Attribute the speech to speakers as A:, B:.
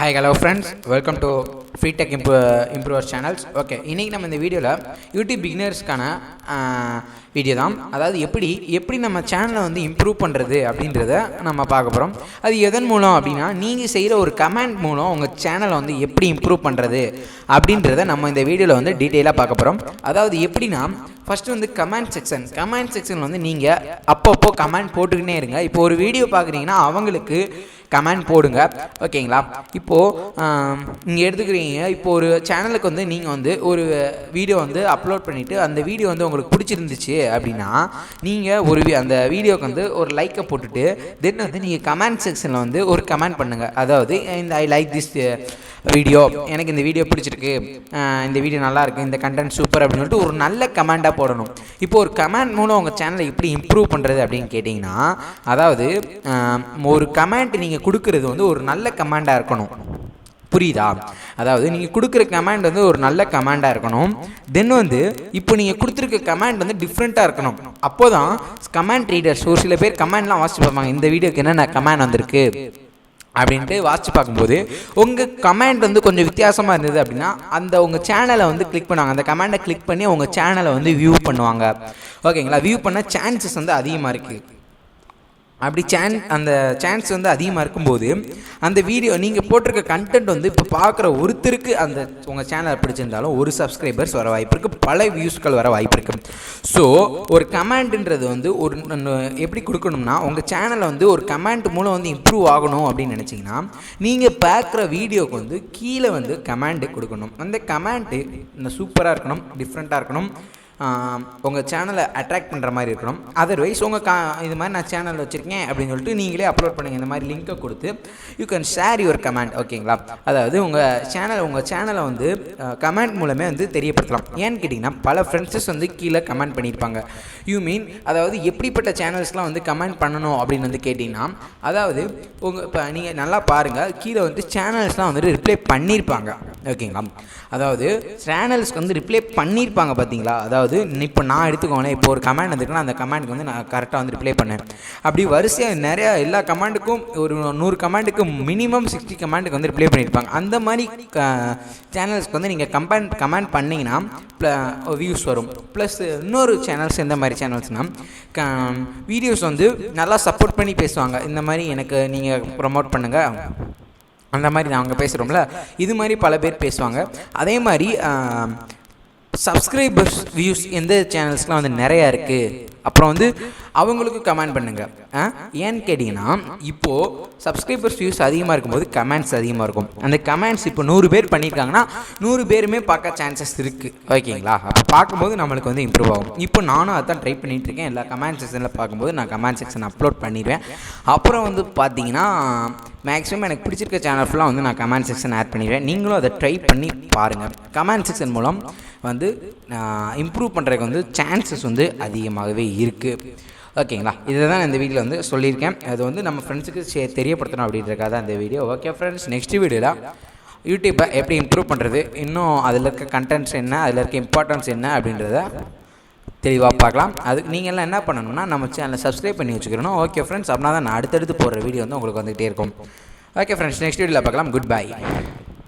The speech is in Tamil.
A: Hi hello friends, welcome to free tech improvers channels. Okay, இன்றைக்கி நம்ம இந்த வீடியோவில் யூடியூப் பிகினர்ஸ்க்கான வீடியோ தான். அதாவது எப்படி நம்ம சேனலை வந்து இம்ப்ரூவ் பண்ணுறது அப்படின்றத நம்ம பார்க்க போகிறோம். அது எதன் மூலம் அப்படின்னா, நீங்கள் செய்கிற ஒரு கமெண்ட் மூலம் உங்கள் சேனலை வந்து எப்படி இம்ப்ரூவ் பண்ணுறது அப்படின்றத நம்ம இந்த வீடியோவில் வந்து டீட்டெயிலாக பார்க்க போகிறோம். அதாவது எப்படின்னா, ஃபஸ்ட்டு வந்து கமெண்ட் செக்ஷன் வந்து நீங்கள் அப்பப்போ கமெண்ட் போட்டுக்கிட்டே இருங்க. இப்போ ஒரு வீடியோ பார்க்குறீங்கன்னா அவங்களுக்கு கமெண்ட் போடுங்க, ஓகேங்களா? இப்போது நீங்கள் எடுத்துக்கிறீங்க, இப்போது ஒரு சேனலுக்கு வந்து நீங்கள் வந்து ஒரு வீடியோ வந்து அப்லோட் பண்ணிவிட்டு அந்த வீடியோ வந்து உங்களுக்கு பிடிச்சிருந்துச்சு அப்படின்னா நீங்கள் அந்த வீடியோக்கு வந்து ஒரு லைக்கை போட்டுட்டு தென் வந்து நீங்கள் கமெண்ட் செக்ஷனில் வந்து ஒரு கமெண்ட் பண்ணுங்கள். அதாவது ஐ லைக் திஸ் வீடியோ, எனக்கு இந்த வீடியோ பிடிச்சிருக்கு, இந்த வீடியோ நல்லாயிருக்கு, இந்த கண்டென்ட் சூப்பர் அப்படின்னு சொல்லிட்டு ஒரு நல்ல கமெண்ட்டாக போடணும். இப்போ ஒரு கமெண்ட் மூலம் உங்கள் சேனலை எப்படி இம்ப்ரூவ் பண்ணுறது அப்படின்னு கேட்டிங்கன்னா, அதாவது ஒரு கமெண்ட் நீங்கள் கொடுக்குறது வந்து ஒரு நல்ல கமெண்டாக இருக்கணும். புரியுதா? அதாவது நீங்கள் கொடுக்குற கமெண்ட் வந்து ஒரு நல்ல கமெண்டாக இருக்கணும். தென் வந்து இப்போ நீங்கள் கொடுத்துருக்க கமெண்ட் வந்து டிஃப்ரெண்ட்டாக இருக்கணும். அப்போ தான் கமெண்ட் ரீடர்ஸ், ஒரு சில பேர் கமெண்ட்லாம் வாசிச்சு பார்ப்பாங்க, இந்த வீடியோக்கு என்னென்ன கமெண்ட் வந்திருக்கு அப்படின்ட்டு வாட்சி பார்க்கும்போது உங்கள் கமெண்ட் வந்து கொஞ்சம் வித்தியாசமாக இருந்தது அப்படின்னா அந்த உங்கள் சேனலை வந்து கிளிக் பண்ணுவாங்க. அந்த கமெண்டை கிளிக் பண்ணி உங்கள் சேனலை வந்து வியூ பண்ணுவாங்க, ஓகேங்களா? வியூ பண்ண சான்சஸ் வந்து அதிகமாக இருக்குது. அப்படி அந்த சான்ஸ் வந்து அதிகமாக இருக்கும்போது அந்த வீடியோ நீங்கள் போட்டிருக்க கண்டென்ட் வந்து இப்போ பார்க்குற ஒருத்தருக்கு அந்த உங்கள் சேனலை பிடிச்சிருந்தாலும் ஒரு சப்ஸ்கிரைபர்ஸ் வர வாய்ப்பு இருக்குது, பல வியூஸ்கள் வர வாய்ப்பு இருக்குது. ஸோ ஒரு கமெண்ட்ன்றது வந்து ஒரு எப்படி கொடுக்கணும்னா, உங்கள் சேனலை வந்து ஒரு கமெண்ட் மூலம் வந்து இம்ப்ரூவ் ஆகணும் அப்படின்னு நினச்சிங்கன்னா நீங்கள் பார்க்குற வீடியோக்கு வந்து கீழே வந்து கமெண்ட் கொடுக்கணும். அந்த கமெண்ட்டு இந்த சூப்பராக இருக்கணும், டிஃப்ரெண்ட்டாக இருக்கணும், உங்கள் சேனலை அட்ராக்ட் பண்ணுற மாதிரி இருக்கணும். அதர்வைஸ் இது மாதிரி நான் சேனல் வச்சுருக்கேன் அப்படின்னு சொல்லிட்டு நீங்களே அப்லோட் பண்ணுங்கள். இந்த மாதிரி லிங்க்கை கொடுத்து you can share your comment, ஓகேங்களா? அதாவது உங்கள் சேனலை வந்து கமெண்ட் மூலமே வந்து தெரியப்படுத்தலாம். ஏன்னு கேட்டிங்கன்னா, பல ஃப்ரெண்ட்ஸஸ் வந்து கீழே கமெண்ட் பண்ணியிருப்பாங்க. அதாவது எப்படிப்பட்ட சேனல்ஸ்லாம் வந்து கமெண்ட் பண்ணணும் அப்படின்னு வந்து கேட்டிங்கன்னா, அதாவது இப்போ நீங்கள் நல்லா பாருங்கள், கீழே வந்து சேனல்ஸ்லாம் வந்துட்டு ரிப்ளை பண்ணியிருப்பாங்க, ஓகேங்களா? அதாவது சேனல்ஸ்க்கு வந்து ரிப்ளை பண்ணியிருப்பாங்க, பார்த்தீங்களா? அதாவது இப்போ நான் எடுத்துக்கோங்களேன், இப்போ ஒரு கமெண்ட் வந்துருக்குன்னா அந்த கமெண்ட்டுக்கு வந்து நான் கரெக்டாக வந்து ரிப்ளை பண்ணேன். அப்படி வரிசையாக நிறையா எல்லா கமெண்ட்டுக்கும் ஒரு 100 கமெண்ட்டுக்கு மினிமம் 60 கமெண்ட்டுக்கு வந்து ரிப்ளை பண்ணியிருப்பாங்க. அந்த மாதிரி சேனல்ஸ்க்கு வந்து நீங்கள் கமெண்ட் பண்ணிங்கன்னா வியூஸ் வரும். ப்ளஸ் இன்னொரு சேனல்ஸ் எந்த மாதிரி சேனல்ஸ்னால், வீடியோஸ் வந்து நல்லா சப்போர்ட் பண்ணி பேசுவாங்க. இந்த மாதிரி எனக்கு நீங்கள் ப்ரமோட் பண்ணுங்கள், அந்த மாதிரி நாங்கள் பேசுகிறோம்ல, இது மாதிரி பல பேர் பேசுவாங்க. அதே மாதிரி சப்ஸ்கிரைபர்ஸ் வியூஸ் எந்த சேனல்ஸ்லாம் வந்து நிறையா இருக்குது, அப்புறம் வந்து அவங்களுக்கு கமெண்ட் பண்ணுங்கள். ஏன்னு கேட்டிங்கன்னா, இப்போது சப்ஸ்கிரைபர்ஸ் வியூஸ் அதிகமாக இருக்கும்போது கமெண்ட்ஸ் அதிகமாக இருக்கும். அந்த கமெண்ட்ஸ் இப்போ 100 பேர் பண்ணியிருக்காங்கன்னா 100 பேருமே பார்க்க சான்சஸ் இருக்குது, ஓகேங்களா? அப்போ பார்க்கும்போது நம்மளுக்கு வந்து இம்ப்ரூவ் ஆகும். இப்போ நானும் அதான் ட்ரை பண்ணிகிட்ருக்கேன். எல்லா கமெண்ட் செக்ஷனில் பார்க்கும்போது நான் கமெண்ட் செக்ஷன் அப்லோட் பண்ணிடுவேன். அப்புறம் வந்து பார்த்தீங்கன்னா, மேக்ஸிமம் எனக்கு பிடிச்சிருக்க சேனல் ஃபுல்லாக வந்து நான் கமெண்ட் செக்ஷன் ஆட் பண்ணிடுவேன். நீங்களும் அதை ட்ரை பண்ணி பாருங்கள். கமெண்ட் செக்ஷன் மூலம் வந்து இம்ப்ரூவ் பண்ணுறதுக்கு வந்து சான்சஸ் வந்து அதிகமாகவே இருக்குது, ஓகேங்களா? இதை தான் இந்த வீடியோவில் வந்து சொல்லியிருக்கேன். அது வந்து நம்ம ஃப்ரெண்ட்ஸுக்கு தெரியப்படுத்தணும் அப்படின்றக்காக தான் இந்த வீடியோ. ஓகே ஃப்ரெண்ட்ஸ், நெக்ஸ்ட் வீடியோவில் யூடியூப்பை எப்படி இம்ப்ரூவ் பண்ணுறது, இன்னும் அதில் இருக்க கண்டென்ட்ஸ் என்ன, அதில் இருக்க இம்பார்ட்டன்ஸ் என்ன அப்படின்றத தெளிவாக பார்க்கலாம். அதுக்கு நீங்கள் எல்லாம் என்ன பண்ணணும்னா, நம்ம சேனலை சப்ஸ்கிரைப் பண்ணி வச்சுக்கிறணும். ஓகே ஃப்ரெண்ட்ஸ், அப்படின்னா தான் நான் அடுத்தடுத்து போடுற வீடியோ வந்து உங்களுக்கு வந்துகிட்டே இருக்கும். ஓகே ஃப்ரெண்ட்ஸ், நெக்ஸ்ட் வீடியோவில் பார்க்கலாம். Good bye.